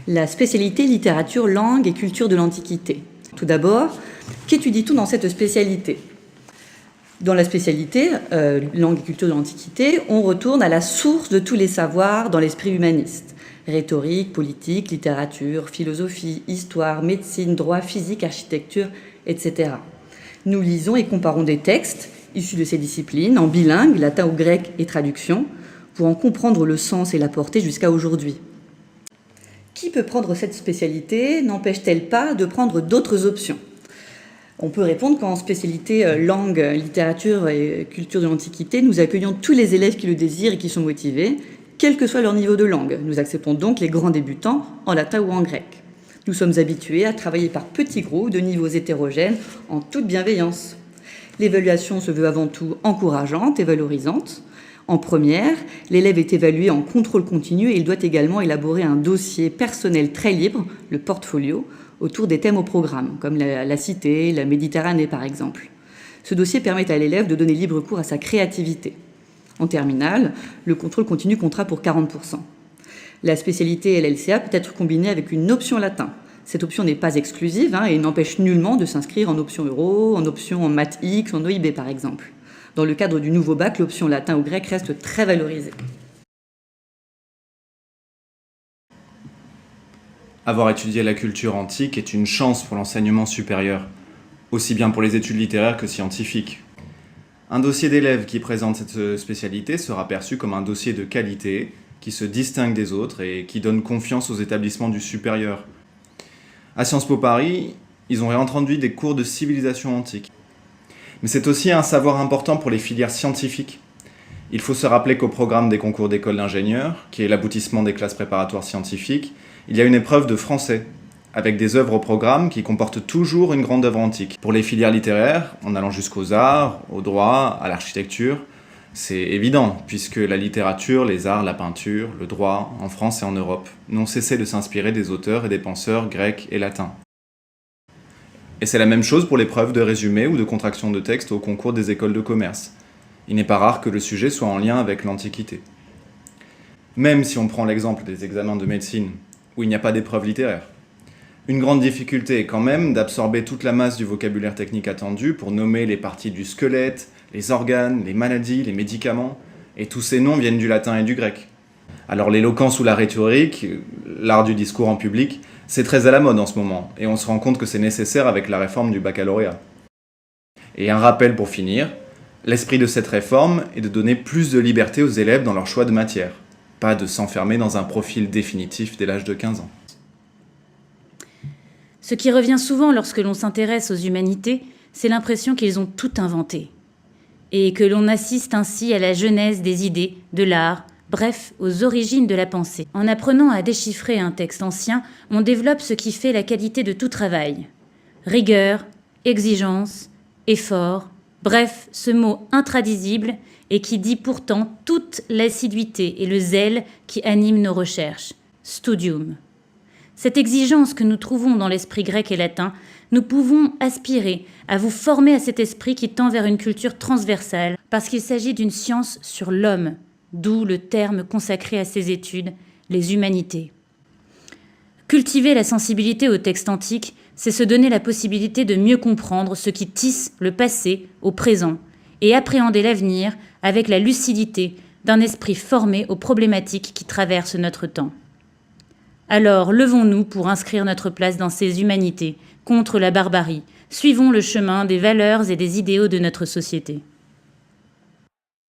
la spécialité littérature, langue et culture de l'Antiquité. Tout d'abord, qu'étudie-t-on dans cette spécialité ? Dans la spécialité langue et culture de l'Antiquité, on retourne à la source de tous les savoirs dans l'esprit humaniste. Rhétorique, politique, littérature, philosophie, histoire, médecine, droit, physique, architecture, etc. Nous lisons et comparons des textes issus de ces disciplines en bilingue, latin ou grec et traduction, pour en comprendre le sens et la portée jusqu'à aujourd'hui. Qui peut prendre cette spécialité n'empêche-t-elle pas de prendre d'autres options ? On peut répondre qu'en spécialité langue, littérature et culture de l'Antiquité, nous accueillons tous les élèves qui le désirent et qui sont motivés, quel que soit leur niveau de langue. Nous acceptons donc les grands débutants en latin ou en grec. Nous sommes habitués à travailler par petits groupes de niveaux hétérogènes en toute bienveillance. L'évaluation se veut avant tout encourageante et valorisante. En première, l'élève est évalué en contrôle continu et il doit également élaborer un dossier personnel très libre, le portfolio, autour des thèmes au programme, comme la cité, la Méditerranée par exemple. Ce dossier permet à l'élève de donner libre cours à sa créativité. En terminale, le contrôle continu comptera pour 40%. La spécialité LLCA peut être combinée avec une option latin. Cette option n'est pas exclusive et n'empêche nullement de s'inscrire en option euro, en option en maths X, en OIB par exemple. Dans le cadre du nouveau bac, l'option latin ou grec reste très valorisée. Avoir étudié la culture antique est une chance pour l'enseignement supérieur, aussi bien pour les études littéraires que scientifiques. Un dossier d'élève qui présente cette spécialité sera perçu comme un dossier de qualité, qui se distingue des autres et qui donne confiance aux établissements du supérieur. À Sciences Po Paris, ils ont réintroduit des cours de civilisation antique. Mais c'est aussi un savoir important pour les filières scientifiques. Il faut se rappeler qu'au programme des concours d'école d'ingénieurs, qui est l'aboutissement des classes préparatoires scientifiques, il y a une épreuve de français, avec des œuvres au programme qui comportent toujours une grande œuvre antique. Pour les filières littéraires, en allant jusqu'aux arts, au droit, à l'architecture, c'est évident, puisque la littérature, les arts, la peinture, le droit, en France et en Europe, n'ont cessé de s'inspirer des auteurs et des penseurs grecs et latins. Et c'est la même chose pour l'épreuve de résumé ou de contraction de texte au concours des écoles de commerce. Il n'est pas rare que le sujet soit en lien avec l'Antiquité. Même si on prend l'exemple des examens de médecine, où il n'y a pas d'épreuve littéraire. Une grande difficulté est quand même d'absorber toute la masse du vocabulaire technique attendu pour nommer les parties du squelette, les organes, les maladies, les médicaments, et tous ces noms viennent du latin et du grec. Alors l'éloquence ou la rhétorique, l'art du discours en public, c'est très à la mode en ce moment, et on se rend compte que c'est nécessaire avec la réforme du baccalauréat. Et un rappel pour finir, l'esprit de cette réforme est de donner plus de liberté aux élèves dans leur choix de matière, pas de s'enfermer dans un profil définitif dès l'âge de 15 ans. Ce qui revient souvent lorsque l'on s'intéresse aux humanités, c'est l'impression qu'ils ont tout inventé, et que l'on assiste ainsi à la genèse des idées, de l'art, bref, aux origines de la pensée. En apprenant à déchiffrer un texte ancien, on développe ce qui fait la qualité de tout travail. Rigueur, exigence, effort, bref, ce mot intradisible et qui dit pourtant toute l'assiduité et le zèle qui animent nos recherches. Studium. Cette exigence que nous trouvons dans l'esprit grec et latin, nous pouvons aspirer à vous former à cet esprit qui tend vers une culture transversale, parce qu'il s'agit d'une science sur l'homme, d'où le terme consacré à ces études, les humanités. Cultiver la sensibilité au texte antique, c'est se donner la possibilité de mieux comprendre ce qui tisse le passé au présent et appréhender l'avenir avec la lucidité d'un esprit formé aux problématiques qui traversent notre temps. Alors, levons-nous pour inscrire notre place dans ces humanités, contre la barbarie. Suivons le chemin des valeurs et des idéaux de notre société.